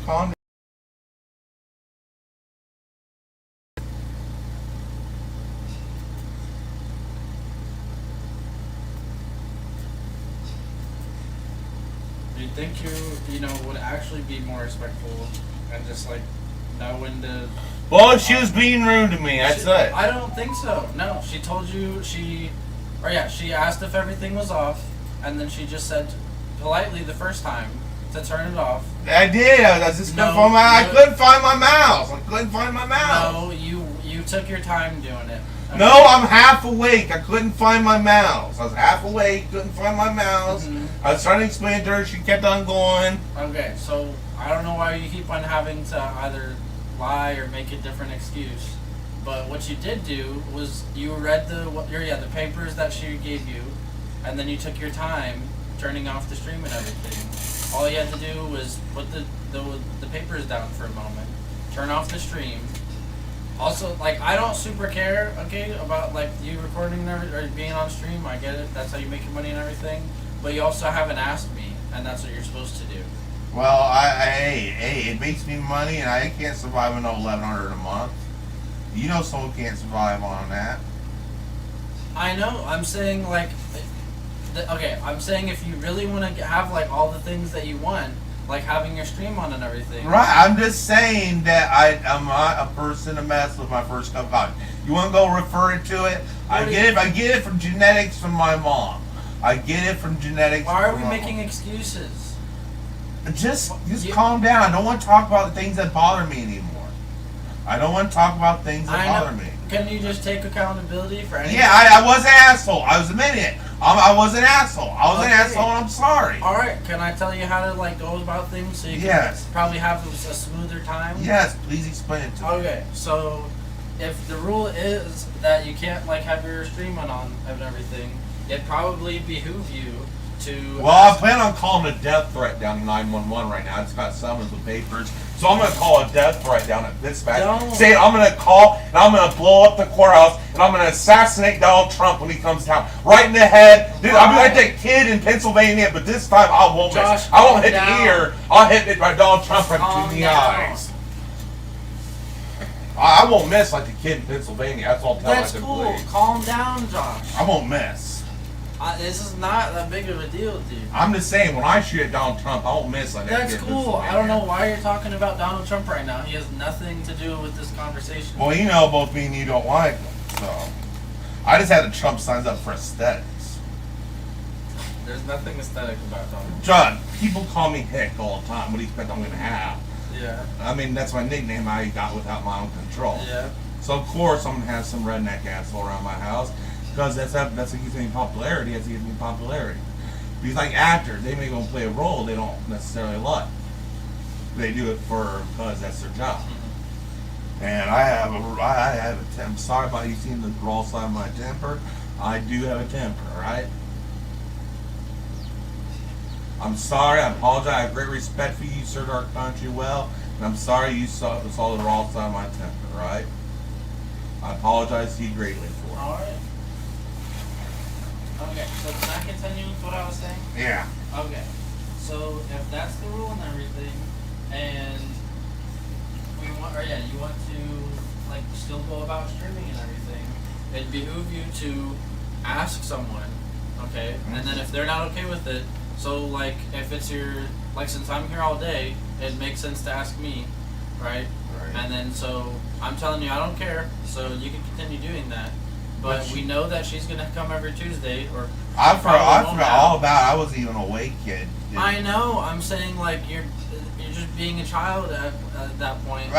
calm down. Do you think you know, would actually be more respectful and just like know when to? Well, she was being rude to me. That's it. I don't think so. No, she told you she asked if everything was off, and then she just said politely the first time to turn it off. I did. I just I couldn't find my mouse. I couldn't find my mouse. No, you took your time doing it. Okay. No, I'm half awake. I couldn't find my mouse. I was half awake, couldn't find my mouse. I was trying to explain to her. She kept on going. Okay, so I don't know why you keep on having to either lie or make a different excuse. But what you did do was you read the papers that she gave you, and then you took your time turning off the stream and everything. All you had to do was put the papers down for a moment, turn off the stream. Also, like, I don't super care, okay, about like you recording or being on stream. I get it. That's how you make your money and everything. But you also haven't asked me, and that's what you're supposed to do. Well, hey, it makes me money, and I can't survive on $1,100 a month. You know, someone can't survive on that. I know. I'm saying like, okay. I'm saying if you really want to have like all the things that you want, like having your stream on and everything. Right. I'm just saying that I'm not a person to mess with my first cup of coffee. You want to go refer it to it? I get it from genetics from my mom. I get it from genetics. Why are we making excuses? Just calm down. I don't want to talk about the things that bother me anymore. I don't want to talk about things that bother me. Can you just take accountability for anything? Yeah, I was an asshole. I was admitting it. I was an asshole. I was an asshole, and I'm sorry. All right. Can I tell you how to like go about things so you can probably have a smoother time? Yes. Please explain it to me. Okay. So, if the rule is that you can't like have your stream on and everything, it probably behoove you to. Well, I plan on calling a death threat down to 911 right now. It's got summons with papers. So I'm going to call a death threat down at dispatch. Say I'm going to call and I'm going to blow up the courthouse and I'm going to assassinate Donald Trump when he comes down. Right in the head. Dude, I'll be like that kid in Pennsylvania, but this time I won't miss. I won't hit the ear. I'll hit it by Donald Trump right between the eyes. I won't miss like the kid in Pennsylvania. That's all. That's cool. Calm down, Josh. I won't miss. This is not that big of a deal, dude. I'm just saying, when I shoot at Donald Trump, I won't miss like that. That's cool. I don't know why you're talking about Donald Trump right now. He has nothing to do with this conversation. Well, you know, both me and you don't like him, so I just had the Trump signs up for aesthetics. There's nothing aesthetic about Donald Trump. John, people call me Hick all the time. What do you expect I'm going to have? Yeah. I mean, that's my nickname I got without my own control. Yeah. So, of course, I'm going to have some redneck asshole around my house. Because that's what gives me popularity. That's what gives me popularity. Because like actors, they may go and play a role they don't necessarily like. They do it because that's their job. And I'm sorry about you seeing the raw side of my temper. I do have a temper, right? I'm sorry. I apologize. I have great respect for you. You served our country well, and I'm sorry you saw the raw side of my temper, right? I apologize to you greatly for it. All right. Okay, so can I continue with what I was saying? Yeah. Okay, so if that's the rule and everything, and you want to like still go about streaming and everything, it'd behoove you to ask someone, okay? And then if they're not okay with it, so like if it's since I'm here all day, it makes sense to ask me, right? And then so I'm telling you I don't care, so you can continue doing that. But we know that she's gonna come every Tuesday, or I forgot all about it. I wasn't even awake yet. I know. I'm saying like you're just being a child at that point.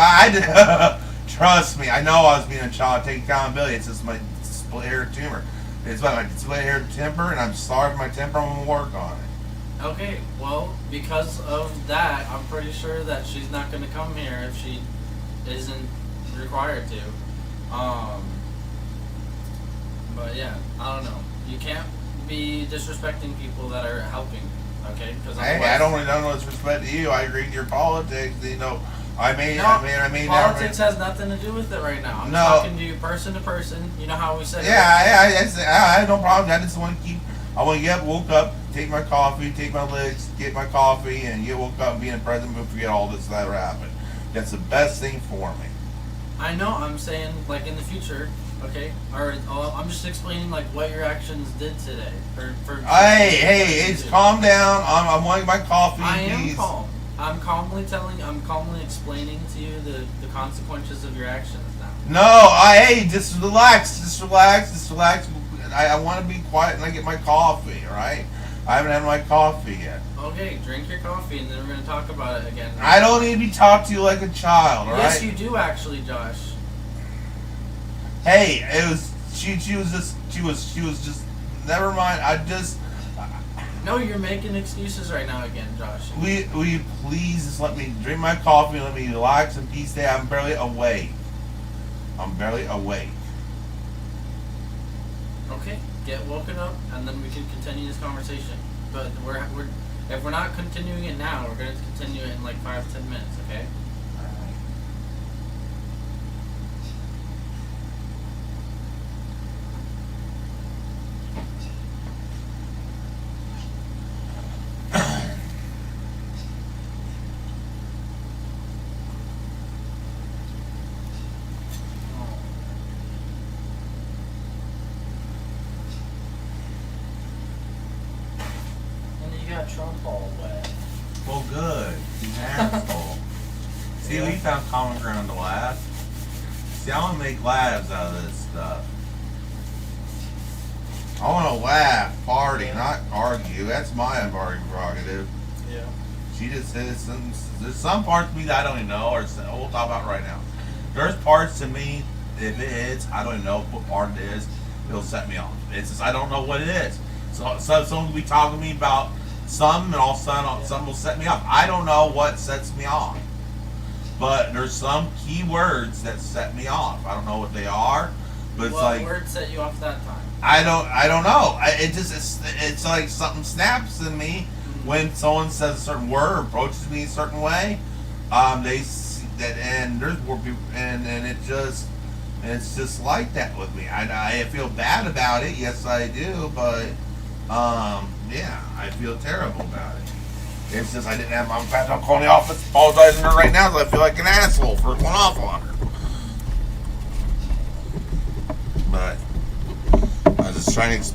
Trust me. I know I was being a child. Take accountability. It's just my split hair tumor. It's my split hair temper, and I'm sorry for my temper. I'm gonna work on it. Okay. Well, because of that, I'm pretty sure that she's not gonna come here if she isn't required to. But yeah, I don't know. You can't be disrespecting people that are helping, okay? Hey, I don't know disrespect to you. I agree with your politics. You know, I mean, politics has nothing to do with it right now. I'm talking to you person to person. You know how we said. Yeah, I had no problem. I just want to keep. I want to woke up, take my coffee, take my licks, get my coffee, and you woke up and be in the present mood, forget all this that ever happened. That's the best thing for me. I know. I'm saying like in the future, okay? Or I'm just explaining like what your actions did today. Hey, calm down. I'm wanting my coffee. I am please. calm. I'm calmly explaining to you the consequences of your actions now. No, hey, just relax. I want to be quiet and I get my coffee, alright? I haven't had my coffee yet. Okay, drink your coffee and then we're going to talk about it again. I don't need to be talked to you like a child, alright? Yes, you do actually, Josh. Hey, it was, she was just, never mind, No, you're making excuses right now again, Josh. will you please just let me drink my coffee, let me relax in peace today? I'm barely awake. Okay, get woken up, and then we can continue this conversation. But if we're not continuing it now, we're going to continue it in like 5-10 minutes, okay? Trump all wet. Well, good. He's an asshole. See, Yeah. we found common ground to laugh. See, I want to make laughs out of this stuff. I want to laugh, party, not argue. That's my prerogative. Yeah. She just says there's some parts of me that I don't even know, or we'll talk about it right now. There's parts to me, if it hits, I don't even know what part it is, it'll set me off. It's just, I don't know what it is. So someone will be talking to me about something, and all of a sudden something will set me off. I don't know what sets me off. But there's some key words that set me off. I don't know what they are, but it's what like, word set you off that time? I don't know. It's like something snaps in me when someone says a certain word or approaches me a certain way. They see that, and there's more people, and it's just like that with me. I feel bad about it. Yes, I do, but yeah, I feel terrible about it. It's just I didn't have my. In fact, I'm calling the office, apologizing to her right now, because I feel like an asshole for going off on her. But I was just trying to,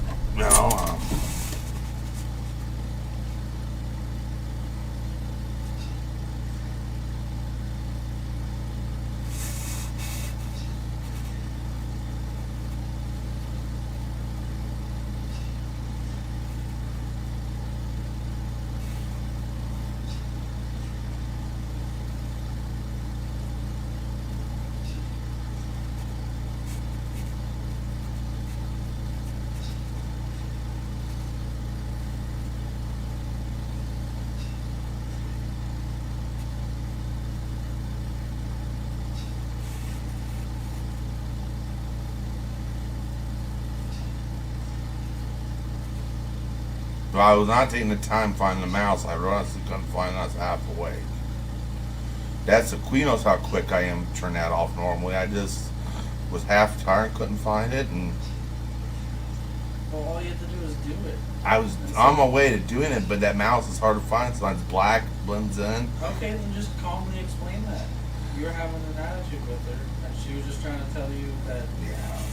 But I was not taking the time finding the mouse. I honestly couldn't find us half awake. That's the Queen knows how quick I am to turn that off normally. I just was half tired, couldn't find it, and Well, all you have to do is do it. I was on my way to doing it, but that mouse is hard to find. Sometimes black blends in. Okay, then just calmly explain that. You were having an attitude with her, and she was just trying to tell you that,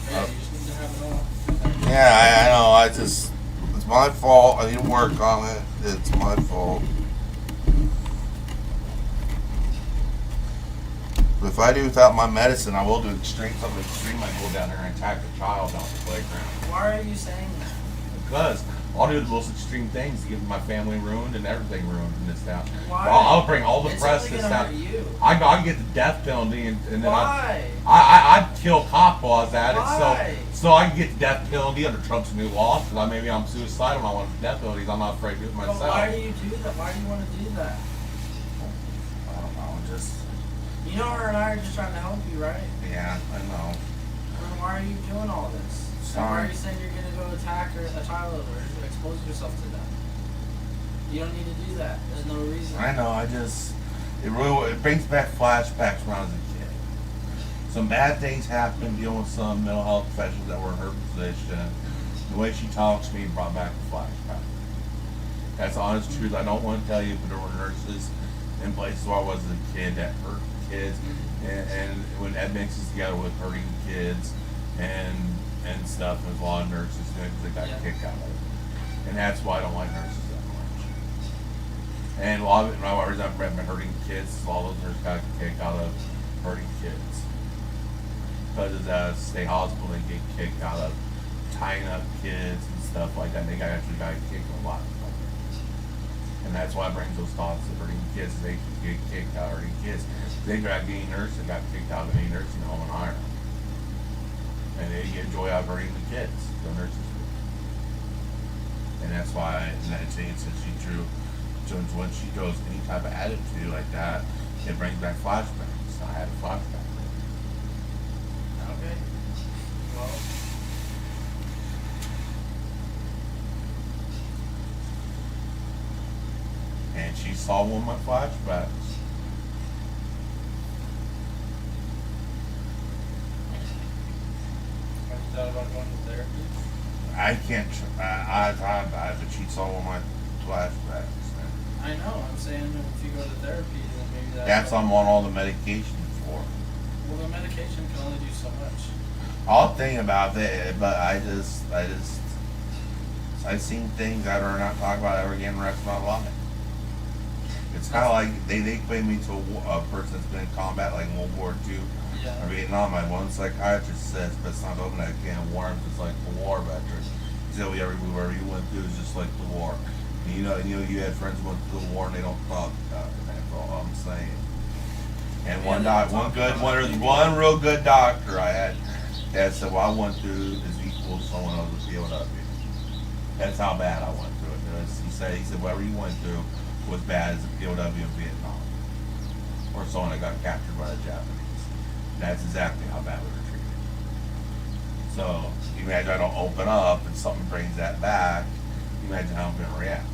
hey, you just need to have it off. Yeah, I know. It's my fault. I need to work on it. It's my fault. But if I do without my medicine, I will do something extreme. I go down there and attack a child on the playground. Why are you saying that? Because I'll do the most extreme things to get my family ruined and everything ruined in this town. Why? I'll bring all the It's press only to this gonna town. hurt you. I can get the death penalty, and then Why? I'd kill cop while I was at Why? it, so I can get the death penalty under Trump's new law. Because maybe I'm suicidal and I want the death penalties. I'm not afraid to do it But myself. why do you do that? Why do you want to do that? I don't know. Just You know, her and I are just trying to help you, right? yeah, I know. Then why are you doing all this? And why are you saying you're gonna go attack her, a child or expose yourself to that? You don't need to do that. There's no reason. I know. It brings back flashbacks when I was a kid. Some bad things happened dealing with some mental health professionals that were in her position. The way she talks to me brought back the flashback. That's the honest truth. I don't want to tell you, but there were nurses in places where I was a kid that hurt kids, and when that mixes together with hurting kids and stuff, there's a lot of nurses that got kicked out of it, and that's why I don't like nurses that much. And a lot of it, my reason I've been hurting kids, a lot of those nurses got kicked out of hurting kids because of the state hospital. They get kicked out of tying up kids and stuff like that. And they actually got kicked a lot. And that's why it brings those thoughts of hurting kids. They get kicked out of hurting kids. They grabbed any nurse that got kicked out of any nursing home and hired them. And they get joy out of hurting the kids, the nurses do. And that's why, in that sense, she drew, when she shows any type of attitude like that, it brings back flashbacks. I had a flashback. Okay. Well. And she saw one of my flashbacks. Have you thought about going to therapy? I can't. But she saw one of my flashbacks. I know. I'm saying if you go to therapy, then maybe That's I'm on all the medication for. Well, the medication can only do so much. I'll think about it, but I've seen things that are not talked about ever again the rest of my life. It's kind of like they equate me to a person that's been in combat, like World War II Yeah. or Vietnam. My one psychiatrist says, but it's not open that can of worms. It's like the war veterans. He said, wherever you went through is just like the war. And you had friends who went through the war and they don't talk about it. That's all I'm saying. And one real good doctor I had said, what I went through is equal to someone else with POW. That's how bad I went through it. He said, whatever you went through was bad as a POW in Vietnam, or someone that got captured by the Japanese. That's exactly how bad we were treated. So, you imagine I don't open up and something brings that back, you imagine how I'm going to react.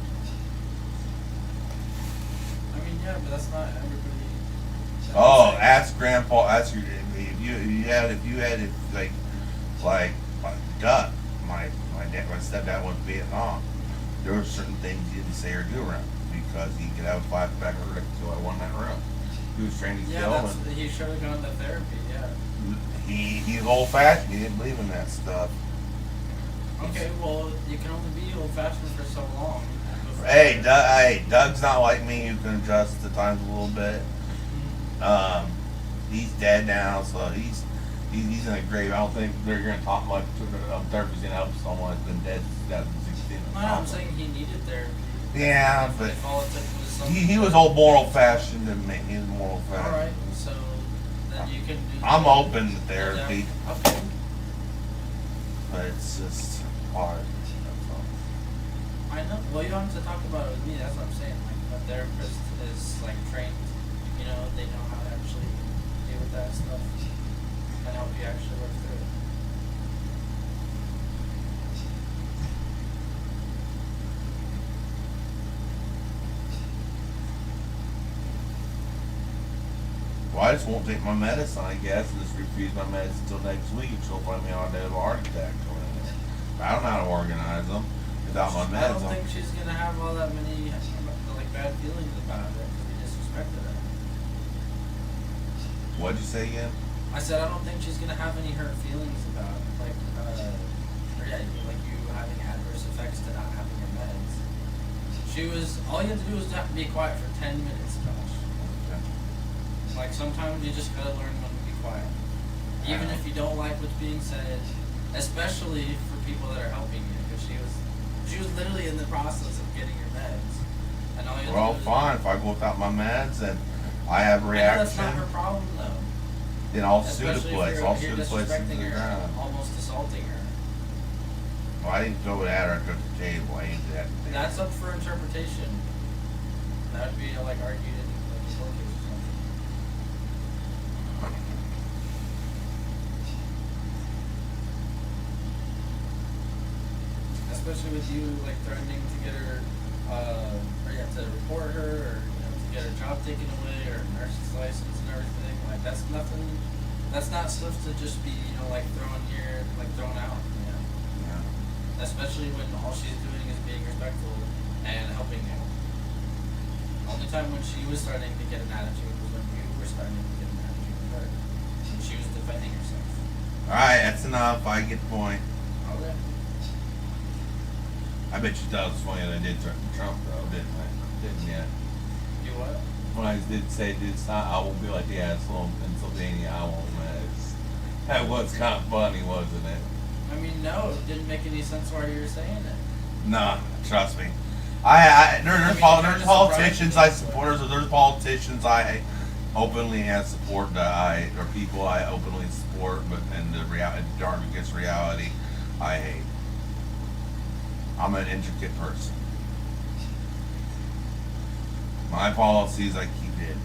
I mean, yeah, but that's not everybody. Oh, ask Grandpa, ask your, if you had like Duck, my stepdad went to Vietnam, there were certain things he didn't say or do around because he could have a flashback or so I won that room. He was trained to kill and he should have gone to therapy, yeah. He's old fashioned, he didn't believe in that stuff. Okay, well, you can only be old fashioned for so long. Hey, Doug's not like me who can adjust to times a little bit. He's dead now, so he's in a grave. I don't think they're going to talk much. Therapy's going to help someone that's been dead since 2016. No, I'm saying he needed therapy. Yeah, but if all it took was something he was old more old fashioned than me. He was more old fashioned. Alright, so then you can do I'm that. open to therapy, Yeah. Okay. but it's just hard. That's all. I know. Well, you don't have to talk about it with me. That's what I'm saying. Like, a therapist is like trained. You know, they know how to actually deal with that stuff and help you actually work through it. Well, I just won't take my medicine, I guess, and just refuse my medicine until next week. She'll find me on a day of a heart attack coming in there. I don't know how to organize them without my I medicine. don't think she's gonna have all that many like bad feelings about it because we disrespected her. What'd you say again? I said I don't think she's gonna have any hurt feelings about like like you having adverse effects to not having your meds. She was all you had to do was have to be quiet for 10 minutes, Josh. Okay. Like sometimes you just gotta learn when to be quiet, even if you don't like what's being said, especially for people that are helping you. Because she was literally in the process of getting your meds, and all you have Well, to do is fine. If I go without my meds and I have a I know reaction, that's not her problem though. then I'll sue the Especially place. if I'll you're sue the place into disrespecting the her, ground. almost assaulting her. Well, I didn't go with that or I took the table. I ain't that. That's up for interpretation. That would be like argued in like a court case or something. Especially with you like threatening to get her, or you have to report her, or you know, to get her job taken away, or nurse's license and everything. Like that's nothing. That's not stuff to just be like thrown out. You know? Yeah. Especially when all she's doing is being respectful and helping you. Only time when she was starting to get an attitude was when you were starting to get an attitude with her. When she was defending herself. Alright, that's enough. I get the point. Okay. I bet you thought it was funny that I did turn Trump, though, didn't I? Didn't you? You what? When I did say this time, I won't be like the asshole in Pennsylvania, I won't mess. That was kind of funny, wasn't it? I mean, no, it didn't make any sense why you were saying it. Nah, trust me. There's politicians I support. There's politicians I openly have support or people I openly support, but in the dark against reality, I hate. I'm an intricate person. My policies I keep hidden.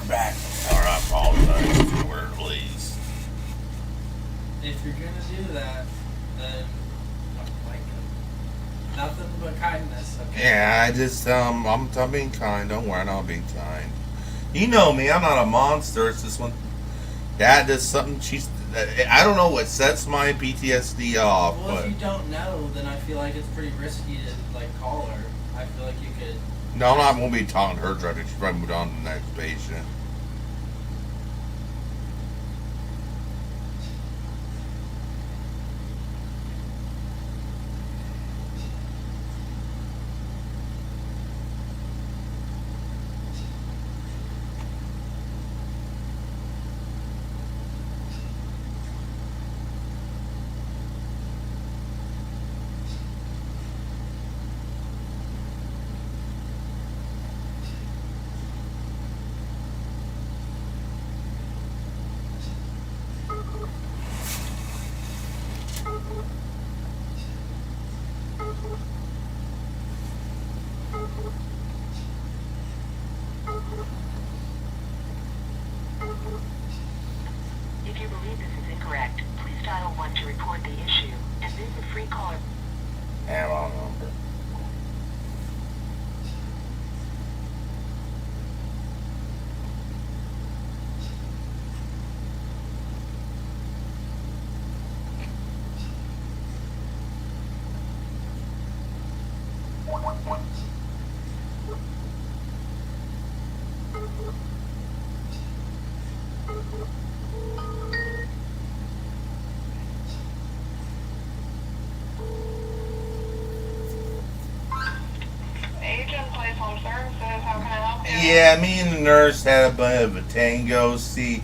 Back. Or I apologize for where it leads. If you're gonna do that, then like nothing but kindness. Okay. Yeah, I'm being kind. Don't worry, I'm being kind. You know me, I'm not a monster. It's just when Dad does something. I don't know what sets my PTSD off. Well, but if you don't know, then I feel like it's pretty risky to like call her. I feel like you could. no, I'm not going to be taunting her directly. She's probably moved on to the next patient. If you believe this is incorrect, please dial 1 to report the issue, and then the free caller. And wrong number. Agent Place Home Services, how can I help you? Yeah, me and the nurse had a bit of a tango. See,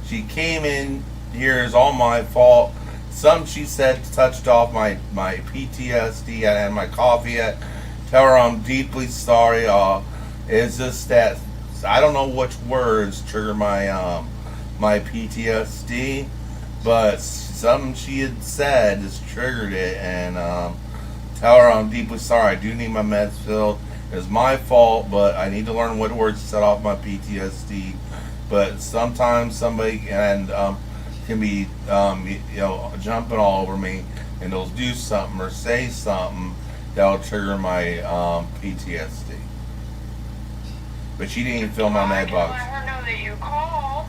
she came in here, it's all my fault. Something she said touched off my PTSD. I had my coffee yet. Tell her I'm deeply sorry. It's just that I don't know which words trigger my my PTSD, but something she had said just triggered it. And tell her I'm deeply sorry. I do need my meds filled. It's my fault, but I need to learn what words to set off my PTSD. But sometimes somebody can be jumping all over me, and they'll do something or say something that'll trigger my PTSD. But she didn't even fill my med box. Let her know that you called.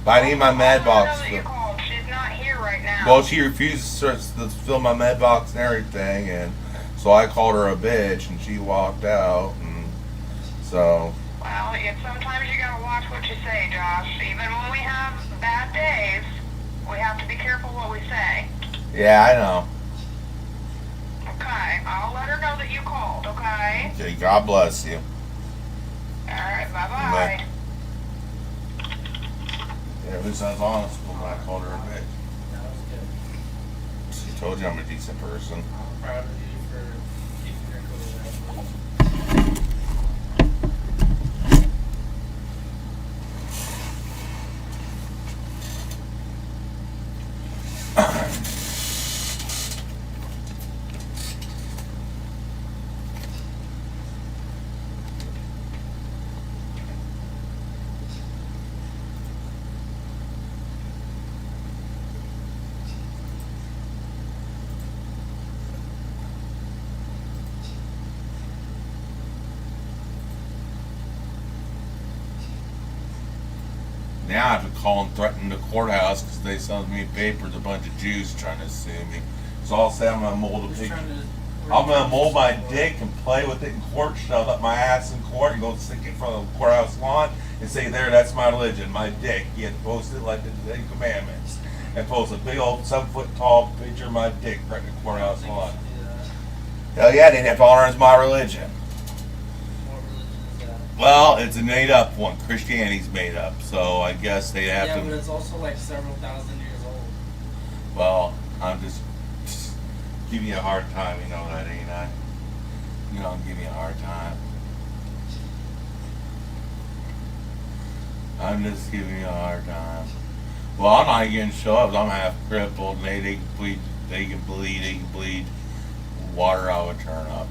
But I need my med box. Let her know that you called. She's not here right now. Well, she refused to fill my med box and everything, and so I called her a bitch, and she walked out, and so. Well, sometimes you gotta watch what you say, Josh. Even when we have bad days, we have to be careful what we say. Yeah, I know. Okay, I'll let her know that you called, okay? Okay, God bless you. Alright, bye-bye. Yeah, at least I was honest when I called her a bitch. That was good. She told you I'm a decent person. I'm proud of you for keeping your cool. Actually. Now I have to call and threaten the courthouse because they sent me papers, a bunch of Jews trying to sue me. So I'll say I'm gonna mold a Who's picture. trying to- I'm gonna mold my dick and play with it in court, shove up my ass in court, and go stick it in front of the courthouse lawn and say, "There, that's my religion, my dick." You have to post it like the Ten Commandments, and post a big old 7-foot tall picture of my dick right in the I don't courthouse think you lawn. should do that. Hell yeah, they have to honor as my religion. What religion is that? Well, it's a made up one. Christianity's made up, so I guess they have Yeah, to. but it's also like several thousand years old. Well, I'm just giving you a hard time, you know that, ain't I? You know, I'm giving you a hard time. I'm just giving you a hard time. Well, I'm not getting shoved. I'm half crippled, and they can bleed. They can bleed water out would turn up.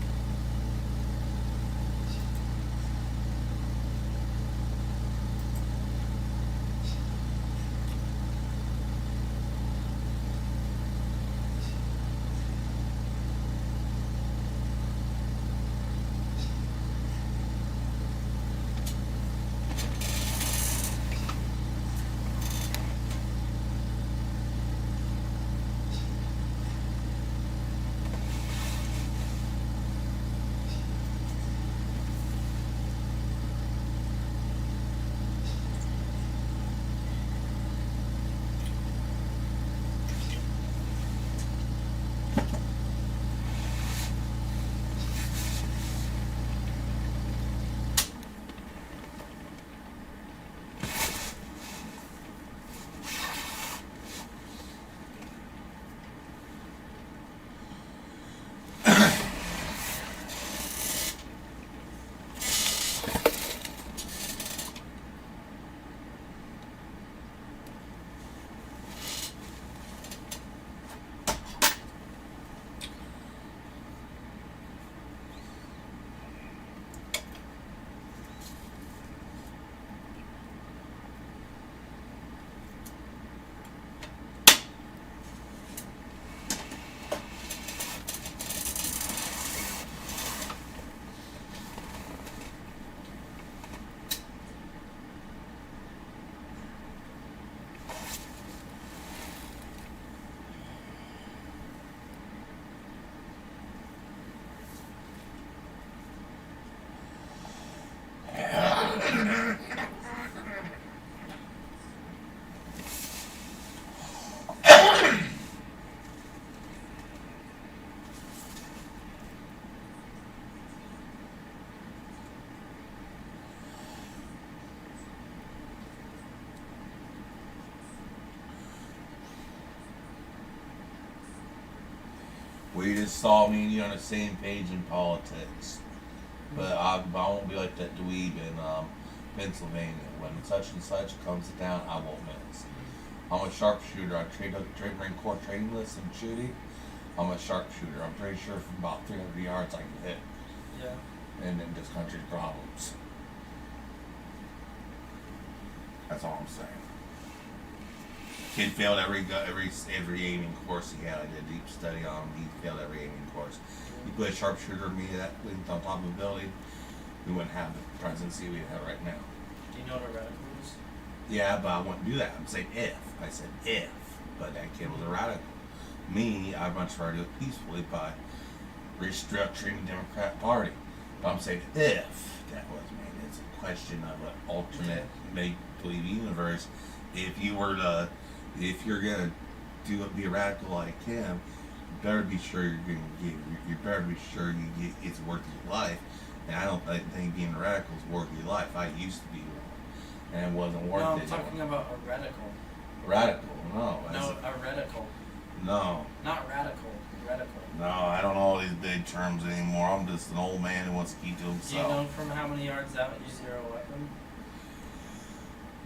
We just saw me and you on the same page in politics. But I won't be like that dweeb in Pennsylvania. When such and such comes down, I won't miss. I'm a sharpshooter. I trained Marine Corps training list and shooting. I'm a sharpshooter. I'm pretty sure from about 300 yards I can hit. Yeah. And in this country's problems. That's all I'm saying. Kid failed every aiming course he had. I did a deep study on him. He failed every aiming course. You put a sharpshooter me that linked on top of the building, we wouldn't have the presidency we have right now. Do you know what a radical is? Yeah, but I wouldn't do that. I'm saying if. I said if. But that kid was a radical. Me, I'd much rather do it peacefully by restructuring the Democrat Party. But I'm saying if that was made. It's a question of an alternate make-believe universe. If you're gonna be a radical like him, you better be sure you better be sure it's worth your life. And I don't think being a radical is worth your life. I used to be one, and it wasn't worth it. No, I'm talking about a radical. Radical? No. No, a radical. No. Not radical. Radical. No, I don't know all these big terms anymore. I'm just an old man who wants to keep to Do you himself. know from how many yards out you zero a weapon?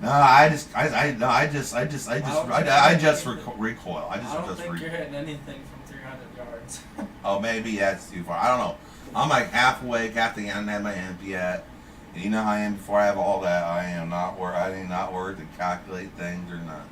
No, I just recoil. I I don't think you're recoil. hitting anything from 300 yards. Oh, maybe that's too far. I don't know. I'm like half awake after I haven't had my amp yet. And you know how I am before I have all that. I am not worried to calculate things or nothing.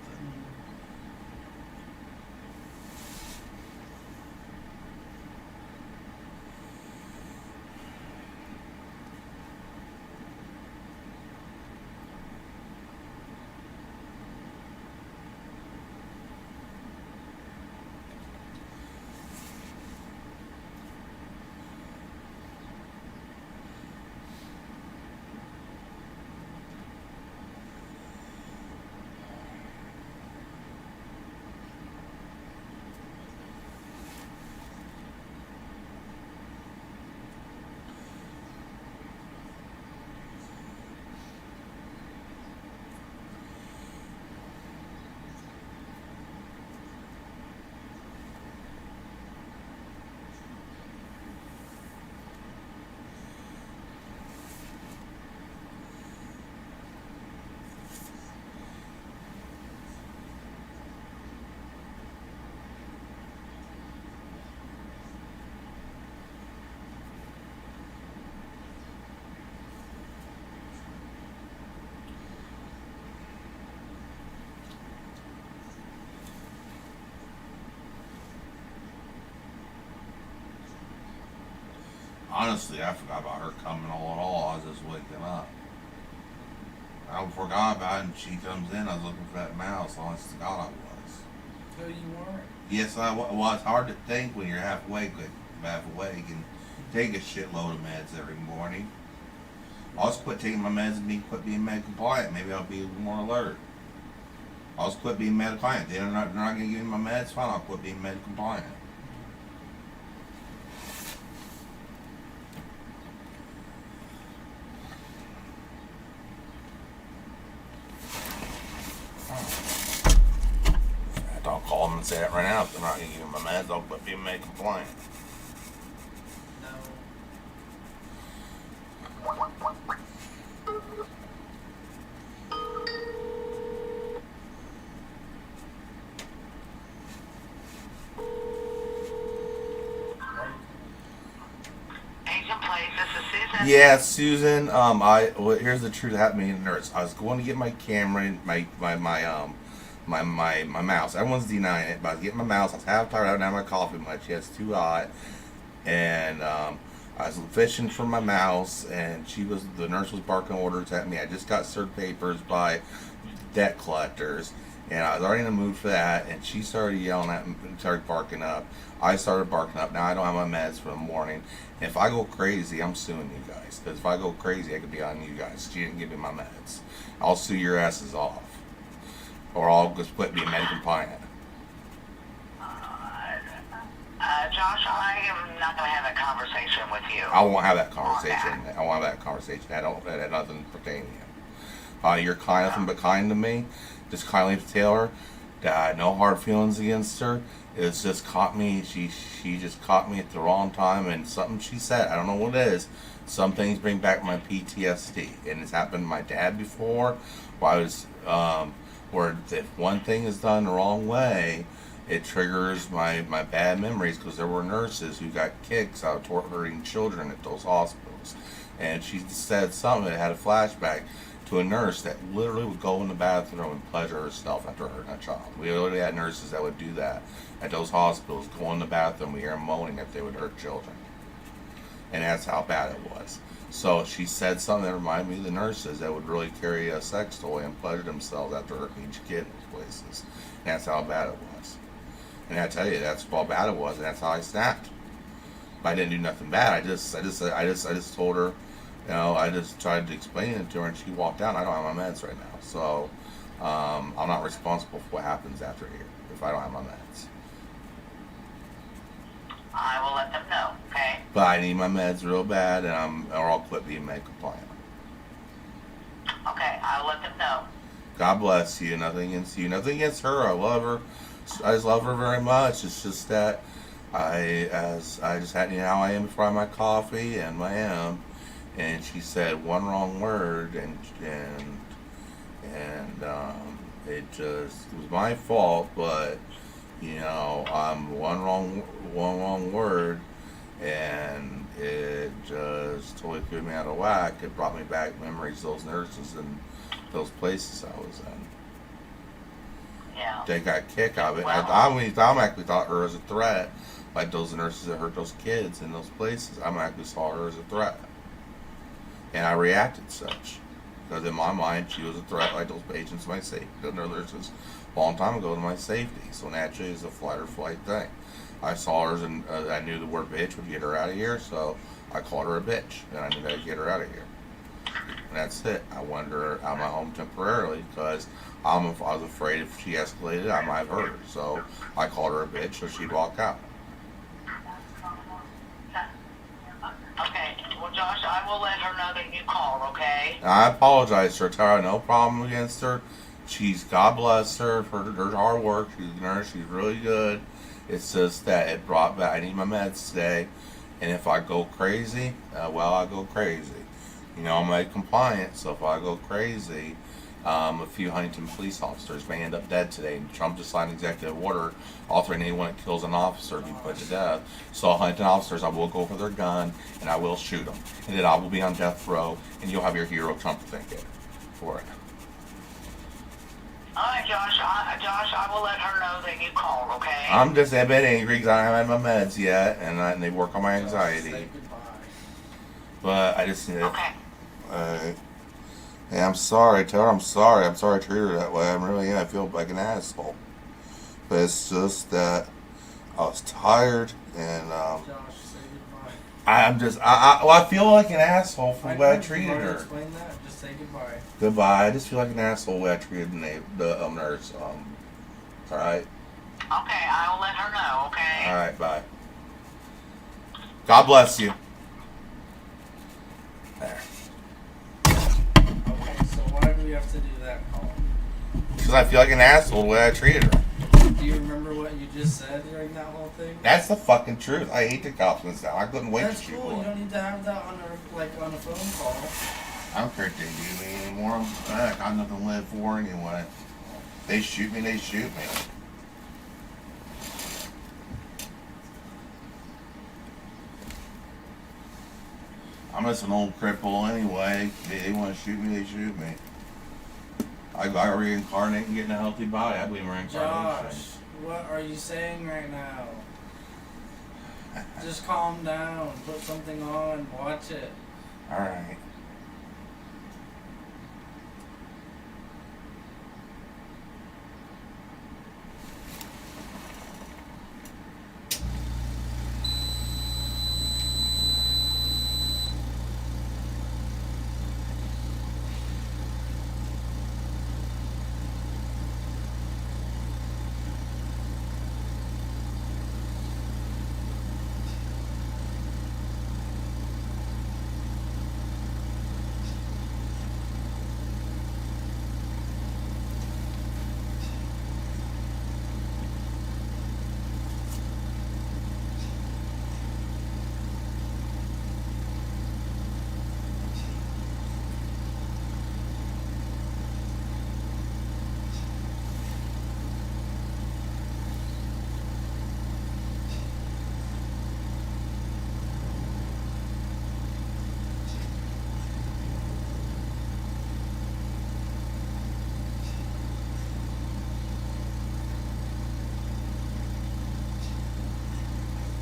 Honestly, I forgot about her coming all at all. I was just waking up. I forgot about it, and she comes in. I was looking for that mouse. Honest to God, I was. So you weren't. Yes, I was. Well, it's hard to think when you're half awake, and take a shitload of meds every morning. I'll just quit taking my meds and quit being med compliant. Maybe I'll be a little more alert. I'll just quit being med compliant. They're not going to give me my meds. Fine, I'll quit being med compliant. I'll call them and say that right now. If they're not going to give me my meds, I'll quit being med compliant. No. Agent Place, this is Susan. Yeah, Susan. Here's the truth. That being a nurse, I was going to get my camera and my mouse. Everyone's denying it, but I was getting my mouse. I was half tired. I didn't have my coffee much. Yeah, it's too hot, and I was fishing for my mouse, and the nurse was barking orders at me. I just got served papers by debt collectors, and I was already in the mood for that. And she started yelling at me, started barking up. I started barking up. Now I don't have my meds for the morning. If I go crazy, I'm suing you guys. Because if I go crazy, I could be on you guys. She didn't give me my meds. I'll sue your asses off. Or I'll just quit being med compliant. Josh, I am not going to have a conversation with you. I won't have that conversation. I won't have that conversation. That had nothing pertaining to you. You're nothing but kind to me. Just kindly tell her that I had no hard feelings against her. It's just caught me. She just caught me at the wrong time, and something she said, I don't know what it is. Some things bring back my PTSD, and it's happened to my dad before. Where if one thing is done the wrong way, it triggers my bad memories, because there were nurses who got kicks out of hurting children at those hospitals. And she said something that had a flashback to a nurse that literally would go in the bathroom and pleasure herself after hurting a child. We literally had nurses that would do that at those hospitals, go in the bathroom, we hear them moaning if they would hurt children. And that's how bad it was. So she said something that reminded me of the nurses that would really carry a sex toy and pleasure themselves after hurting each kid in those places. And that's how bad it was. And I tell you, that's how bad it was, and that's how I snapped. But I didn't do nothing bad. I just told her, you know, I just tried to explain it to her, and she walked out. I don't have my meds right now, so I'm not responsible for what happens after here if I don't have my meds. I will let them know, okay? But I need my meds real bad, and or I'll quit being med compliant. Okay, I'll let them know. God bless you. Nothing against you. Nothing against her. I love her. I just love her very much. It's just that I just had, you know how I am before I have my coffee, and I am. And she said one wrong word, and it just was my fault. But you know, one wrong word, and it just totally threw me out of whack. It brought me back memories of those nurses and those places I was in. Yeah. They got a kick out of it. Well, I actually thought her as a threat, like those nurses that hurt those kids in those places. I actually saw her as a threat, and I reacted such, because in my mind she was a threat, like those patients to my safety. The nurses a long time ago to my safety. So naturally, it's a fight or flight thing. I saw her and I knew the word bitch would get her out of here, so I called her a bitch, and I knew that would get her out of here. And that's it. I wanted her out of my home temporarily because I was afraid if she escalated, I might have hurt her. So I called her a bitch so she'd walk out. Okay, well, Josh, I will let her know that you called, okay? I apologize to her. Tell her no problem against her. God bless her for her hard work. She's a nurse. She's really good. It's just that it brought back. I need my meds today, and if I go crazy, I go crazy. You know, I'm med compliant, so if I go crazy, a few Huntington police officers may end up dead today. And Trump just signed an executive order authorizing anyone that kills an officer to be put to death. So Huntington officers, I will go for their gun, and I will shoot them. And then I will be on death row, and you'll have your hero Trump ticket for it. All right, Josh, I will let her know that you called, okay? I'm just a bit angry because I haven't had my meds yet, and they work on my anxiety. Say goodbye. But I just need it. Okay. Hey, I'm sorry. Tell her I'm sorry. I'm sorry I treated her that way. I really am. I feel like an asshole. But it's just that I was tired and Josh, say goodbye. I feel like an asshole for the way I know, treated you already her. explained that. Just say goodbye. Goodbye. I just feel like an asshole the way I treated the nurse. All right. Okay, I'll let her know, okay? All right. Bye. God bless you. There. Okay, so why do we have to do that, Colin? Because I feel like an asshole the way I treated her. Do you remember what you just said during that whole thing? That's the fucking truth. I hate the cops and stuff. I couldn't wait That's to shoot cool. You one. don't need to have that on a phone call. I don't care if they do me anymore. I got nothing to live for anyway. They shoot me, they shoot me. I'm just an old cripple anyway. They want to shoot me, they shoot me. I reincarnate and get in a healthy body. I believe in reincarnation. Josh, what are you saying right now? Just calm down. Put something on. Watch it. Alright.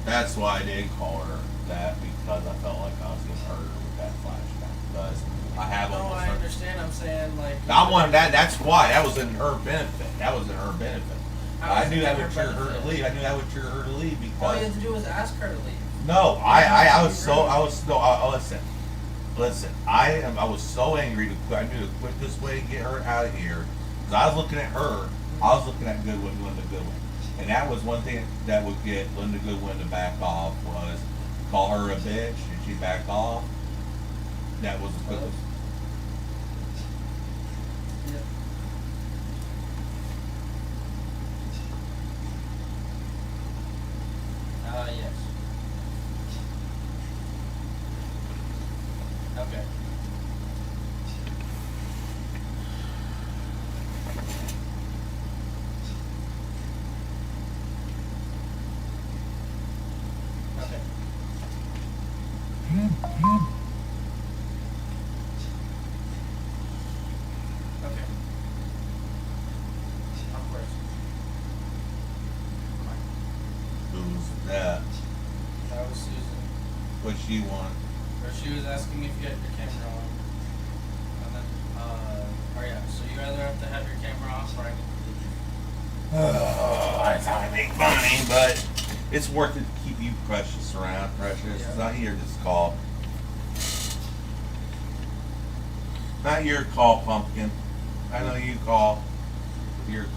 That's why I did call her that, because I felt like I was getting hurt with that flashback. Because I have No, almost I understand. I'm saying like. I wanted that. That's why. That was in her benefit. That was in her benefit. How I is knew it that in would her trigger her to benefit? leave. I knew that would trigger her to leave All you because. have to do is ask her to leave. No, Yeah, I was she's so rude. I was so listen. I was so angry to quit. I knew the quickest way to get her out of here because I was looking at her. I was looking at Linda Goodwin, and that was one thing that would get Linda Goodwin to back off was call her a bitch, and she backed off. That was the quickest. Yeah. Yes. Okay. Okay. Okay. Of course. Who's that? That was Susan. What she want? Or she was asking if you had your camera on. And then, or yeah, so you either have to have your camera off or I can leave. Oh, that's how I make money, but it's worth it to keep you precious around, precious. Yeah. It's not your just call. Not your call, pumpkin. I know you call. Your call.